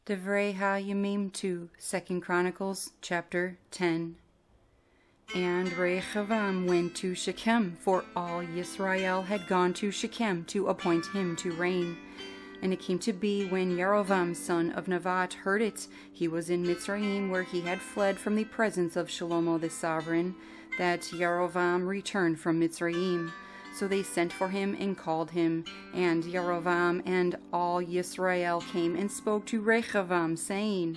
Dibrey ha'Yamim2, 2Chronicles, chapter 10. And Rehab'am went to Shechem, for all Yisrael had gone to Shechem to appoint him to reign. And it came to be, when Yerovam son of Nevat heard it, he was in Mitzrayim, where he had fled from the presence of Shlomo the sovereign, that Yerovam returned from Mitzrayim. So they sent for him and called him, and Yerovam and all Yisrael came and spoke to Rehab'am, saying,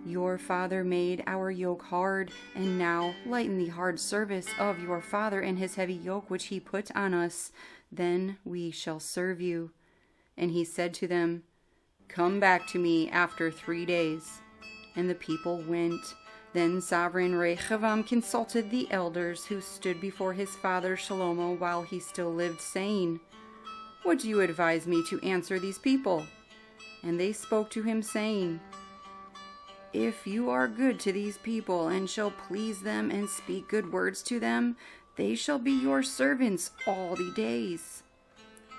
Your father made our yoke hard, and now lighten the hard service of your father and his heavy yoke which he put on us. Then we shall serve you. And he said to them, Come back to me after 3 days. And the people went. Then sovereign Rehab'am consulted the elders who stood before his father Shlomo while he still lived, saying, What do you advise me to answer these people? And they spoke to him, saying, If you are good to these people, and shall please them and speak good words to them, they shall be your servants all the days.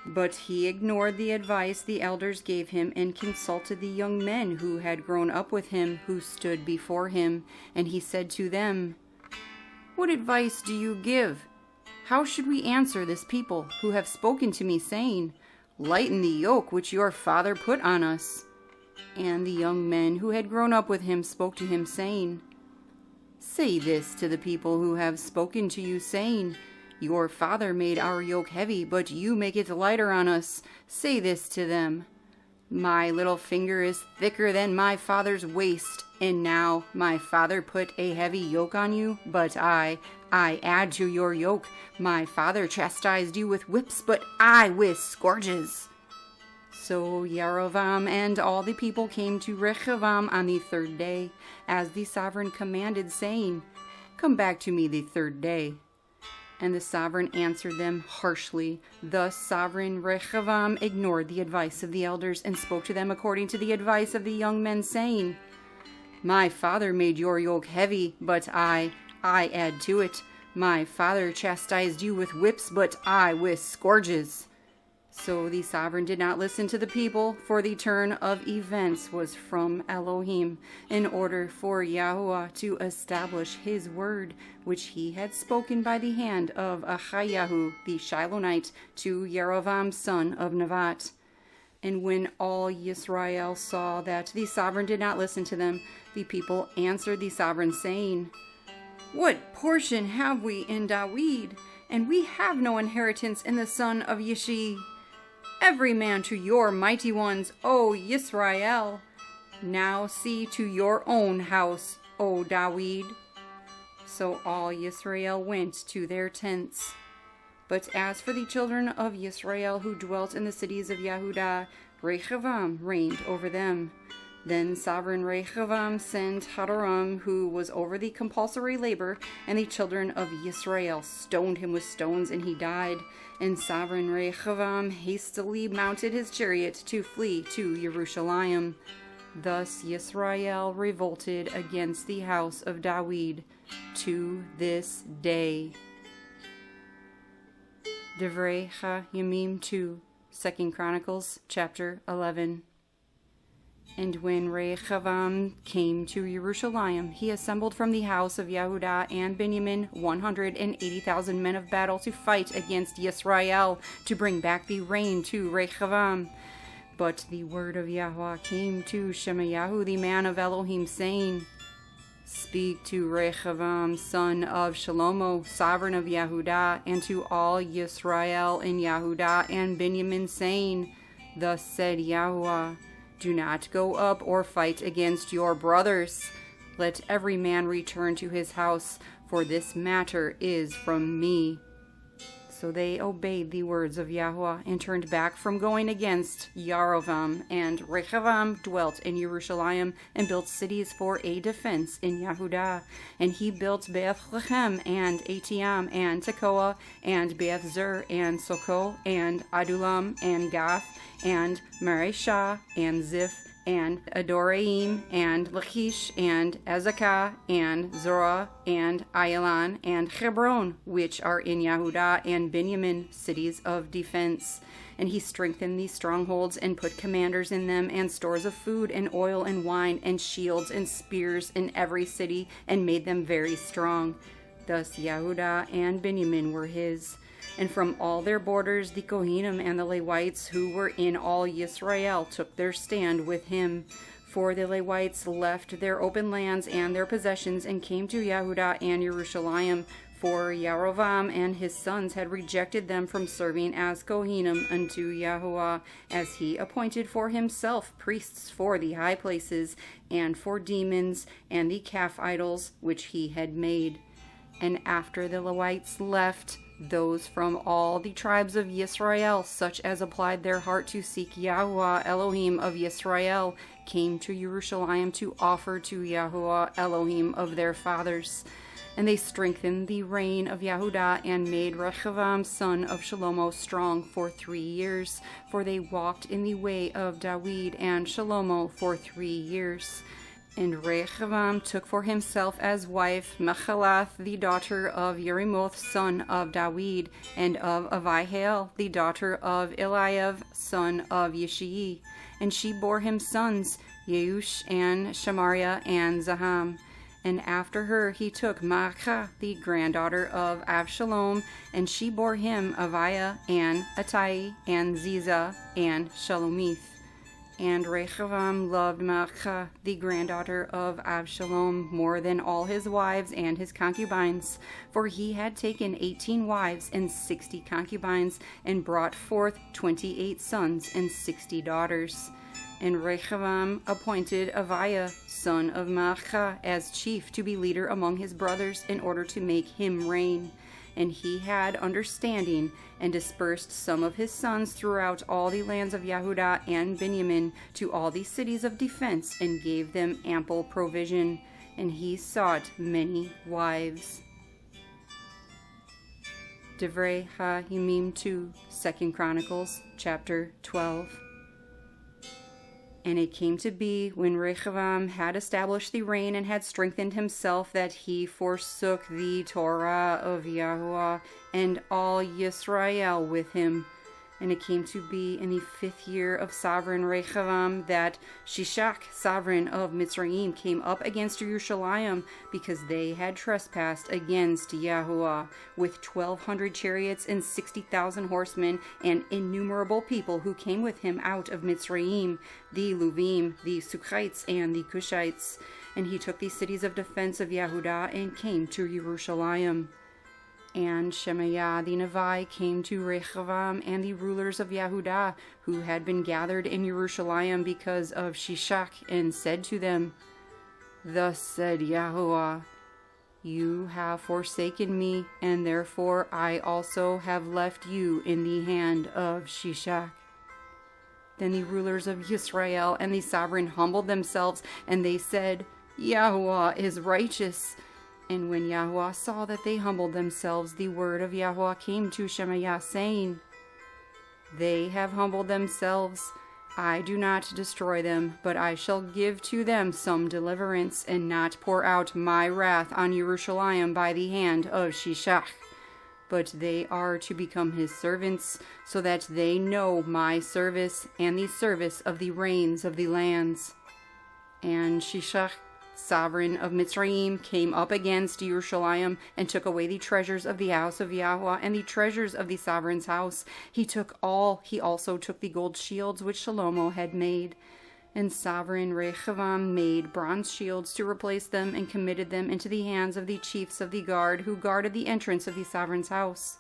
But he ignored the advice the elders gave him, and consulted the young men who had grown up with him, who stood before him. And he said to them, What advice do you give? How should we answer this people, who have spoken to me, saying, Lighten the yoke which your father put on us? And the young men who had grown up with him spoke to him, saying, Say this to the people who have spoken to you, saying, Your father made our yoke heavy, but you make it lighter on us. Say this to them, My little finger is thicker than my father's waist, and now my father put a heavy yoke on you, but I add to your yoke. My father chastised you with whips, but I with scourges. So Yerovam and all the people came to Rehab'am on the 3rd day, as the sovereign commanded, saying, Come back to me the 3rd day. And the sovereign answered them harshly. Thus sovereign Rehab'am ignored the advice of the elders, and spoke to them according to the advice of the young men, saying, My father made your yoke heavy, but I add to it. My father chastised you with whips, but I with scourges. So the sovereign did not listen to the people, for the turn of events was from Elohim, in order for Yahuah to establish his word, which he had spoken by the hand of Ahiyahu the Shilonite to Yerovam son of Nevat. And when all Yisrael saw that the sovereign did not listen to them, the people answered the sovereign, saying, What portion have we in Dawid? And we have no inheritance in the son of Yishai. Every man to your mighty ones, O Yisrael. Now see to your own house, O Dawid. So all Yisrael went to their tents. But as for the children of Yisrael who dwelt in the cities of Yahudah, Rehab'am reigned over them. Then sovereign Rehab'am sent Hadoram, who was over the compulsory labor, and the children of Yisrael stoned him with stones, and he died. And sovereign Rehab'am hastily mounted his chariot to flee to Jerusalem. Thus Yisrael revolted against the house of Dawid to this day. Divrei ha'Yamim2, 2Chronicles, chapter 11. And when Rehab'am came to Jerusalem, he assembled from the house of Yahudah and Benjamin 180,000 men of battle to fight against Yisrael, to bring back the reign to Rehab'am. But the word of Yahuah came to Shemayahu the man of Elohim, saying, Speak to Rehab'am son of Shlomo, sovereign of Yahudah, and to all Yisrael in Yahudah and Benjamin, saying, Thus said Yahuah, Do not go up or fight against your brothers. Let every man return to his house, for this matter is from me. So they obeyed the words of Yahuah, and turned back from going against Yerovam. And Rehab'am dwelt in Jerusalem, and built cities for a defense in Yahudah. And he built Bethlehem, and Atiam, and Tekoa, and Beth-Zur, and Soko, and Adullam, and Gath, and Mareshah, and Ziph, and Adoraim, and Lachish, and Azekah, and Zorah, and Ayalan, and Hebron, which are in Yahudah and Benjamin, cities of defense. And he strengthened these strongholds, and put commanders in them, and stores of food, and oil, and wine, and shields, and spears in every city, and made them very strong. Thus Yahudah and Benjamin were his. And from all their borders the Kohanim and the Levites who were in all Yisrael took their stand with him. For the Levites left their open lands and their possessions, and came to Yahudah and Jerusalem. For Rehab'am and his sons had rejected them from serving as Kohanim unto Yahuah, as he appointed for himself priests for the high places, and for demons, and the calf idols which he had made. And after the Levites left, those from all the tribes of Yisrael, such as applied their heart to seek Yahuah Elohim of Yisrael, came to Jerusalem to offer to Yahuah Elohim of their fathers. And they strengthened the reign of Yahudah, and made Rehab'am son of Shlomo strong for 3 years, for they walked in the way of David and Shlomo for 3 years. And Rehab'am took for himself as wife Mechalath, the daughter of Yerimoth, son of David, and of Avihail, the daughter of Eliab, son of Yishai. And she bore him sons, Yeush, and Shamariah, and Zaham. And after her he took Maachah, the granddaughter of Avshalom, and she bore him Abiyah, and Attai, and Ziza, and Shalomith. And Rehab'am loved Maachah, the granddaughter of Avshalom, more than all his wives and his concubines, for he had taken 18 wives and 60 concubines, and brought forth 28 sons and 60 daughters. And Rehab'am appointed Abiyah, son of Maachah, as chief, to be leader among his brothers, in order to make him reign. And he had understanding, and dispersed some of his sons throughout all the lands of Yahudah and Benjamin, to all the cities of defense, and gave them ample provision. And he sought many wives. Dibrey ha'Yamim2, 2Chronicles, chapter 12. And it came to be, when Rehab'am had established the reign and had strengthened himself, that he forsook the Torah of Yahuah, and all Yisrael with him. And it came to be in the 5th year of sovereign Rehab'am, that Shishak, sovereign of Mitzrayim, came up against Jerusalem, because they had trespassed against Yahuah, with 1,200 chariots and 60,000 horsemen, and innumerable people who came with him out of Mitzrayim, the Luvim, the Sukhites, and the Cushites. And he took the cities of defense of Yahudah, and came to Jerusalem. And Shemaiah the Nevi came to Rehab'am and the rulers of Yahudah, who had been gathered in Jerusalem because of Shishak, and said to them, Thus said Yahuah, You have forsaken me, and therefore I also have left you in the hand of Shishak. Then the rulers of Israel and the sovereign humbled themselves, and they said, Yahuah is righteous. And when Yahuah saw that they humbled themselves, the word of Yahuah came to Shemaiah, saying, They have humbled themselves. I do not destroy them, but I shall give to them some deliverance, and not pour out my wrath on Jerusalem by the hand of Shishak. But they are to become his servants, so that they know my service, and the service of the reigns of the lands. And Shishak, sovereign of Mitzrayim, came up against Jerusalem, and took away the treasures of the house of Yahuah, and the treasures of the sovereign's house. He took all. He also took the gold shields which Shlomo had made. And sovereign Rehab'am made bronze shields to replace them, and committed them into the hands of the chiefs of the guard, who guarded the entrance of the sovereign's house.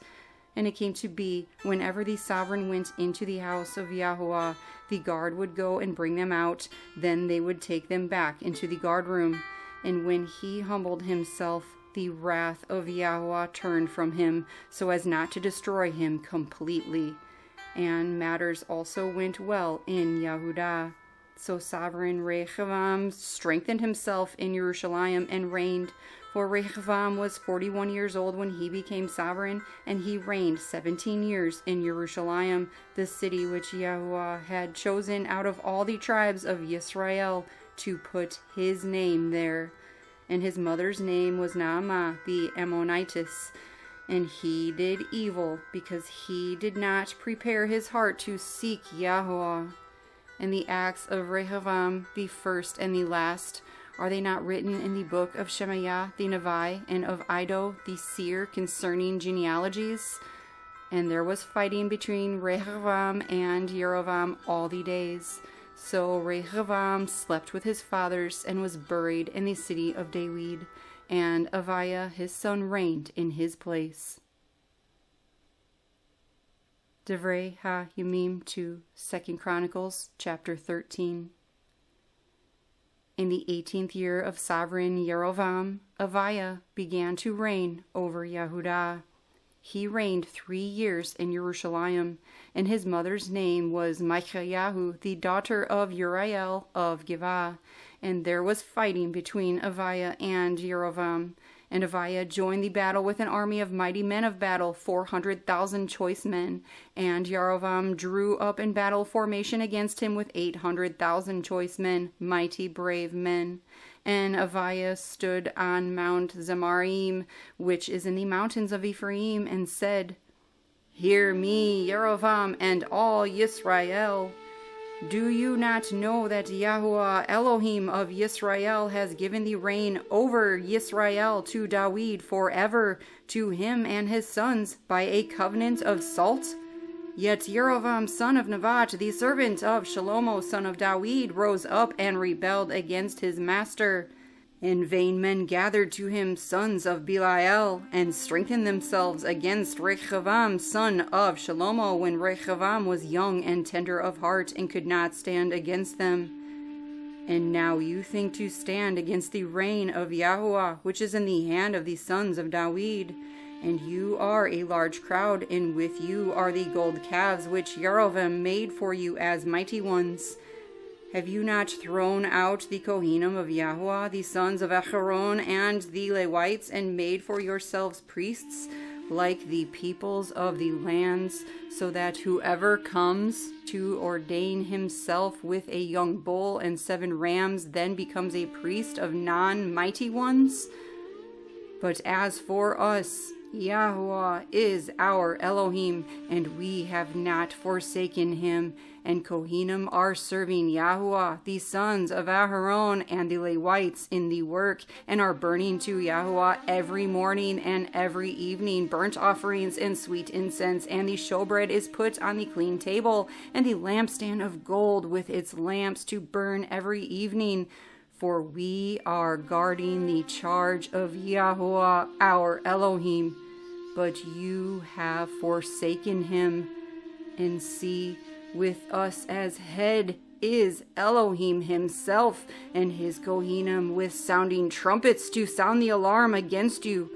And it came to be, whenever the sovereign went into the house of Yahuah, the guard would go and bring them out. Then they would take them back into the guard room. And when he humbled himself, the wrath of Yahuah turned from him, so as not to destroy him completely. And matters also went well in Yahudah. So sovereign Rehab'am strengthened himself in Jerusalem, and reigned. For Rehab'am was 41 years old when he became sovereign, and he reigned 17 years in Jerusalem, the city which Yahuah had chosen out of all the tribes of Yisrael, to put his name there. And his mother's name was Naamah the Ammonitess. And he did evil, because he did not prepare his heart to seek Yahuah. And the acts of Rehab'am, the first and the last, are they not written in the book of Shemaiah the Nevi, and of Iddo the seer concerning genealogies? And there was fighting between Rehab'am and Yerovam all the days. So Rehab'am slept with his fathers, and was buried in the city of David, and Abiyah his son reigned in his place. Dibrey ha'Yamim2, 2Chronicles, chapter 13. In the 18th year of sovereign Yerovam, Abiyah began to reign over Yahudah. He reigned 3 years in Jerusalem, and his mother's name was Michayahu, the daughter of Uriel of Givah. And there was fighting between Abiyah and Yerovam. And Abiyah joined the battle with an army of mighty men of battle, 400,000 choice men. And Yerovam drew up in battle formation against him with 800,000 choice men, mighty brave men. And Abiyah stood on Mount Zemarim, which is in the mountains of Ephraim, and said, Hear me, Yerovam, and all Yisrael. Do you not know that Yahuah, Elohim of Yisrael, has given the reign over Yisrael to David forever, to him and his sons, by a covenant of salt? Yet Yerovam son of Nebat, the servant of Shlomo son of David, rose up and rebelled against his master. In vain men gathered to him sons of Belial, and strengthened themselves against Rehab'am son of Shlomo, when Rehab'am was young and tender of heart, and could not stand against them. And now you think to stand against the reign of Yahuah, which is in the hand of the sons of David. And you are a large crowd, and with you are the gold calves which Yerovam made for you as mighty ones. Have you not thrown out the Kohanim of Yahuah, the sons of Acharon, and the Levites, and made for yourselves priests, like the peoples of the lands, so that whoever comes to ordain himself with a young bull and 7 rams then becomes a priest of non-mighty ones? But as for us, Yahuah is our Elohim, and we have not forsaken him. And Kohanim are serving Yahuah, the sons of Aharon, and the Levites in the work, and are burning to Yahuah every morning and every evening burnt offerings and sweet incense. And the showbread is put on the clean table, and the lampstand of gold with its lamps to burn every evening. For we are guarding the charge of Yahuah, our Elohim. But you have forsaken him. And see, with us as head is Elohim himself, and his Kohanim with sounding trumpets to sound the alarm against you.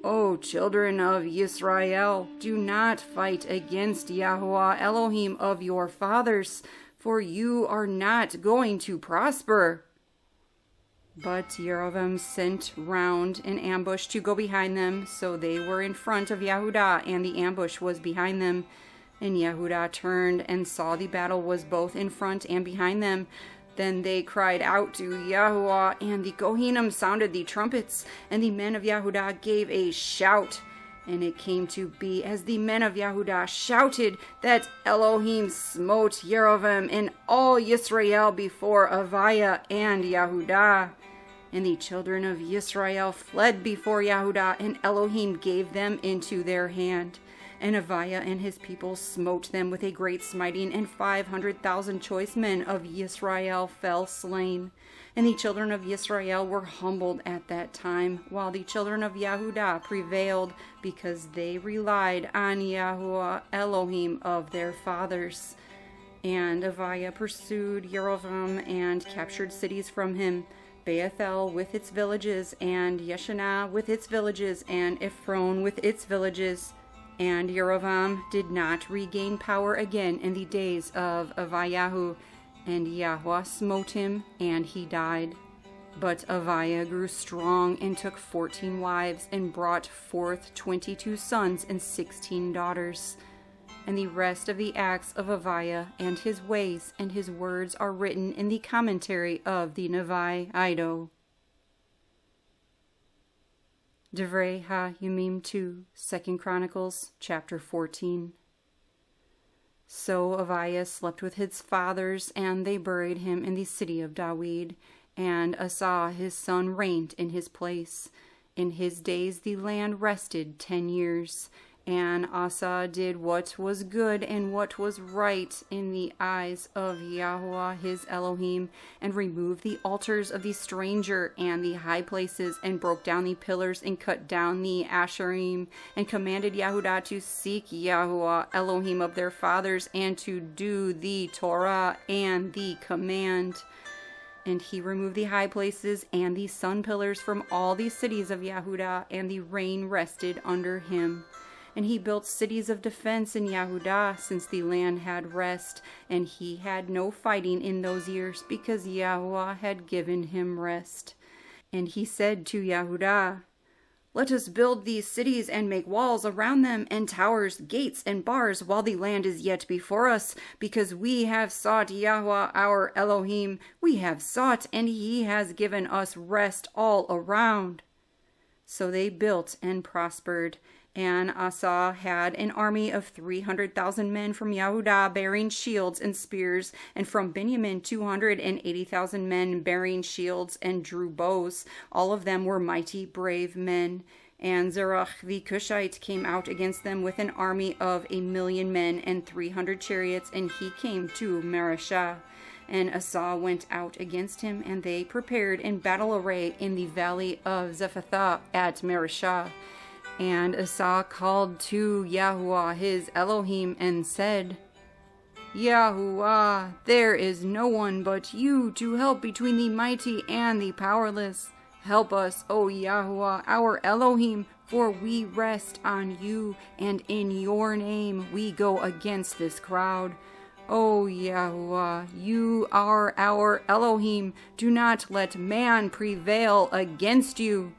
O children of Yisrael, do not fight against Yahuah, Elohim of your fathers, for you are not going to prosper. But Yerovam sent round an ambush to go behind them, so they were in front of Yahudah, and the ambush was behind them. And Yahudah turned and saw the battle was both in front and behind them. Then they cried out to Yahuah, and the Kohanim sounded the trumpets, and the men of Yahudah gave a shout. And it came to be, as the men of Yahudah shouted, that Elohim smote Yerovam and all Yisrael before Abiyah and Yahudah. And the children of Yisrael fled before Yahudah, and Elohim gave them into their hand. And Abiyah and his people smote them with a great smiting, and 500,000 choice men of Yisrael fell slain. And the children of Yisrael were humbled at that time, while the children of Yahudah prevailed, because they relied on Yahuah, Elohim of their fathers. And Abiyah pursued Yerovam and captured cities from him, Bethel with its villages, and Yeshanah with its villages, and Ephron with its villages. And Yerovam did not regain power again in the days of Abiyah, and Yahuah smote him, and he died. But Abiyah grew strong, and took 14 wives, and brought forth 22 sons and 16 daughters. And the rest of the acts of Abiyah, and his ways, and his words are written in the commentary of the Nevi Iddo. Dibrey ha'Yamim2, 2Chronicles, chapter 14. So Abiyah slept with his fathers, and they buried him in the city of David, and Asa his son reigned in his place. In his days the land rested 10 years, and Asa did what was good and what was right in the eyes of Yahuah his Elohim, and removed the altars of the stranger and the high places, and broke down the pillars, and cut down the Asherim, and commanded Yahudah to seek Yahuah Elohim of their fathers, and to do the Torah and the command. And he removed the high places and the sun pillars from all the cities of Yahudah, and the rain rested under him. And he built cities of defense in Yahudah, since the land had rest, and he had no fighting in those years, because Yahuah had given him rest. And he said to Yahudah, "Let us build these cities and make walls around them, and towers, gates, and bars, while the land is yet before us, because we have sought Yahuah our Elohim. We have sought, and he has given us rest all around." So they built and prospered. And Asa had an army of 300,000 men from Yahudah bearing shields and spears, and from Benjamin 280,000 men bearing shields and drew bows. All of them were mighty, brave men. And Zerach the Cushite came out against them with an army of 1,000,000 men and 300 chariots, and he came to Mareshah. And Asa went out against him, and they prepared in battle array in the valley of Zephathah at Mareshah. And Asa called to Yahuah his Elohim and said, "Yahuah, there is no one but you to help between the mighty and the powerless. Help us, O Yahuah, our Elohim, for we rest on you, and in your name we go against this crowd. O Yahuah, you are our Elohim. Do not let man prevail against you."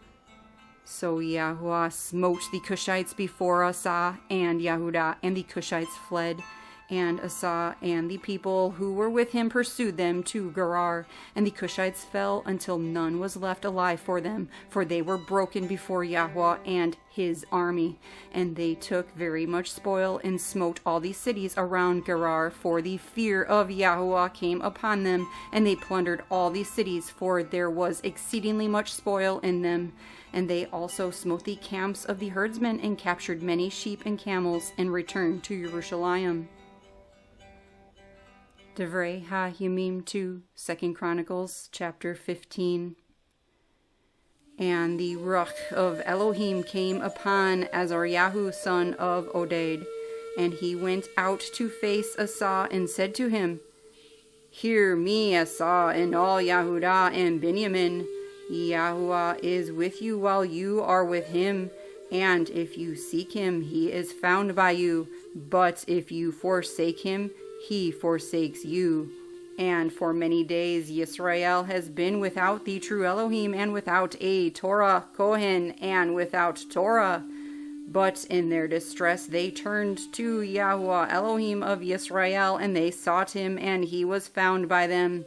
So Yahuah smote the Cushites before Asa and Yahudah, and the Cushites fled. And Asa and the people who were with him pursued them to Gerar, and the Cushites fell until none was left alive for them, for they were broken before Yahuah and his army. And they took very much spoil, and smote all the cities around Gerar, for the fear of Yahuah came upon them, and they plundered all the cities, for there was exceedingly much spoil in them. And they also smote the camps of the herdsmen, and captured many sheep and camels, and returned to Jerusalem. Divrei ha'Yamim2, 2Chronicles, chapter 15. And the Ruach of Elohim came upon Azaryahu son of Oded, and he went out to face Asa, and said to him, "Hear me, Asa, and all Yahudah and Benjamin. Yahuah is with you while you are with him, and if you seek him, he is found by you. But if you forsake him, he forsakes you. And for many days Yisrael has been without the true Elohim, and without a Torah Kohen, and without Torah. But in their distress they turned to Yahuah Elohim of Yisrael, and they sought him, and he was found by them.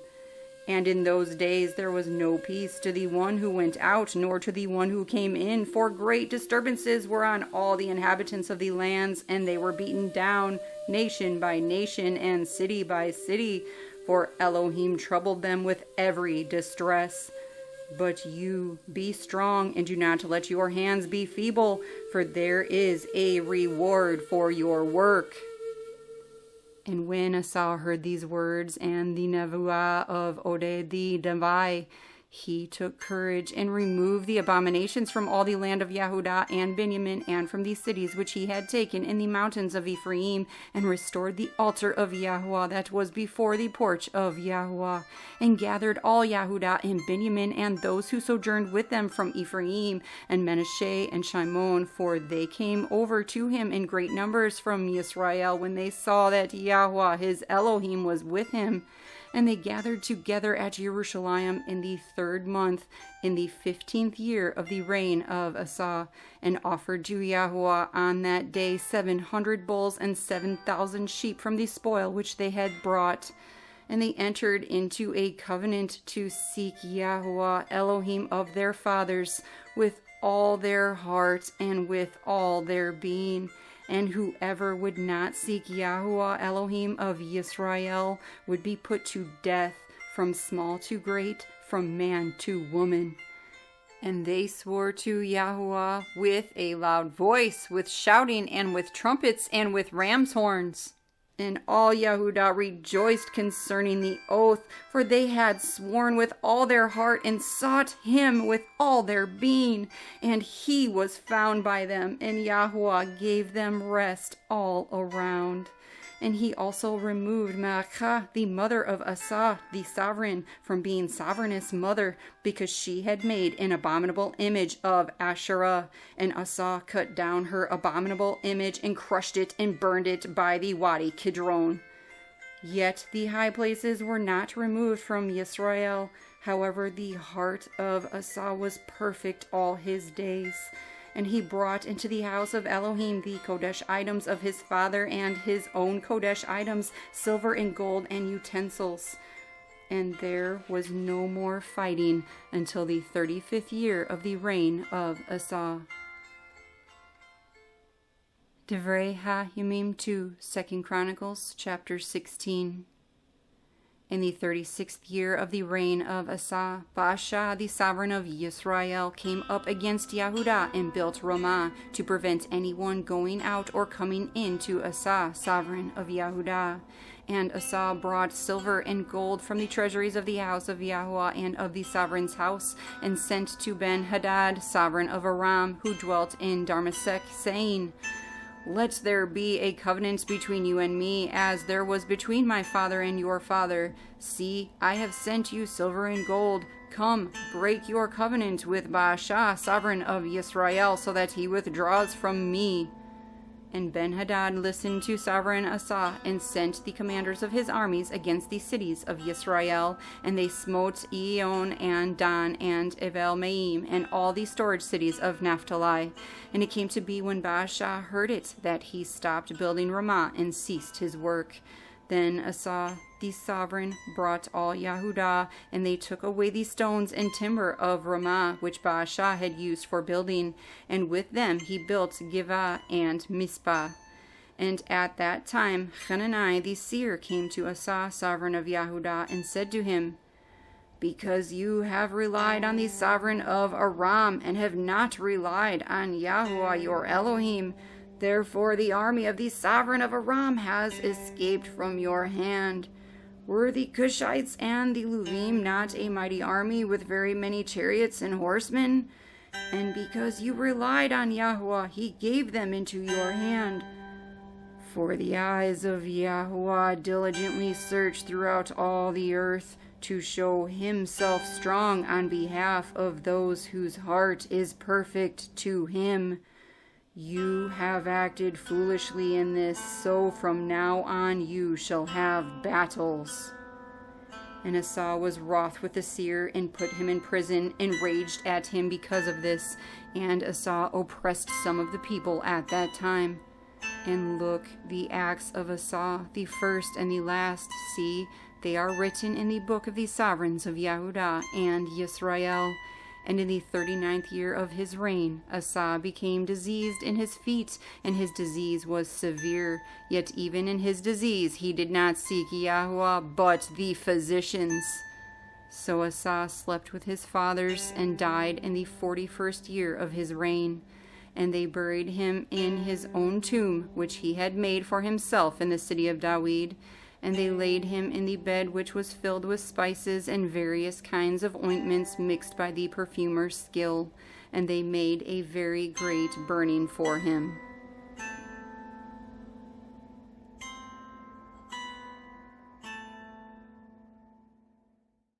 And in those days there was no peace to the one who went out, nor to the one who came in, for great disturbances were on all the inhabitants of the lands, and they were beaten down, nation by nation, and city by city, for Elohim troubled them with every distress. But you be strong, and do not let your hands be feeble, for there is a reward for your work." And when Asa heard these words, and the nevuah of Oded the Dibrey, he took courage, and removed the abominations from all the land of Yahudah and Benjamin, and from the cities which he had taken in the mountains of Ephraim, and restored the altar of Yahuah that was before the porch of Yahuah, and gathered all Yahudah and Benjamin, and those who sojourned with them from Ephraim, and Manasseh, and Shimon, for they came over to him in great numbers from Yisrael, when they saw that Yahuah his Elohim was with him. And they gathered together at Jerusalem in the 3rd month, in the 15th year of the reign of Asa, and offered to Yahuah on that day 700 bulls and 7,000 sheep from the spoil which they had brought. And they entered into a covenant to seek Yahuah Elohim of their fathers with all their heart and with all their being. And whoever would not seek Yahuah Elohim of Yisrael would be put to death, from small to great, from man to woman. And they swore to Yahuah with a loud voice, with shouting, and with trumpets, and with ram's horns. And all Yahudah rejoiced concerning the oath, for they had sworn with all their heart and sought him with all their being. And he was found by them, and Yahuah gave them rest all around. And he also removed Maachah, the mother of Asa, the sovereign, from being sovereigness mother, because she had made an abominable image of Asherah. And Asa cut down her abominable image and crushed it and burned it by the Wadi Kidron. Yet the high places were not removed from Yisrael. However, the heart of Asa was perfect all his days. And he brought into the house of Elohim the Kodesh items of his father and his own Kodesh items, silver and gold and utensils. And there was no more fighting until the 35th year of the reign of Asa. Dibrey ha'Yamim2, 2Chronicles, chapter 16. In the 36th year of the reign of Asa, Baasha, the sovereign of Yisrael, came up against Yahudah and built Ramah to prevent anyone going out or coming in to Asa, sovereign of Yahudah. And Asa brought silver and gold from the treasuries of the house of Yahuah and of the sovereign's house, and sent to Ben-Hadad, sovereign of Aram, who dwelt in Damascus, saying, "Let there be a covenant between you and me, as there was between my father and your father. See, I have sent you silver and gold. Come, break your covenant with Baasha, sovereign of Yisrael, so that he withdraws from me." And Ben-Hadad listened to sovereign Asa, and sent the commanders of his armies against the cities of Yisrael. And they smote Eion and Dan and Abel-Maim, and all the storage cities of Naphtali. And it came to be, when Baasha heard it, that he stopped building Ramah and ceased his work. Then Asa, the sovereign, brought all Yahudah, and they took away the stones and timber of Ramah, which Baasha had used for building, and with them he built Givah and Mizpah. And at that time Hanani the seer came to Asa, sovereign of Yahudah, and said to him, "Because you have relied on the sovereign of Aram, and have not relied on Yahuah your Elohim, therefore the army of the sovereign of Aram has escaped from your hand. Were the Cushites and the Luvim not a mighty army with very many chariots and horsemen? And because you relied on Yahuah, he gave them into your hand. For the eyes of Yahuah diligently search throughout all the earth, to show himself strong on behalf of those whose heart is perfect to him. You have acted foolishly in this, so from now on you shall have battles." And Asa was wroth with the seer, and put him in prison, and raged at him because of this. And Asa oppressed some of the people at that time. And look, the acts of Asa, the first and the last, see, they are written in the book of the sovereigns of Yahudah and Yisrael. And in the 39th year of his reign, Asa became diseased in his feet, and his disease was severe. Yet even in his disease he did not seek Yahuah, but the physicians. So Asa slept with his fathers, and died in the 41st year of his reign. And they buried him in his own tomb, which he had made for himself in the city of David. And they laid him in the bed which was filled with spices and various kinds of ointments mixed by the perfumer's skill. And they made a very great burning for him.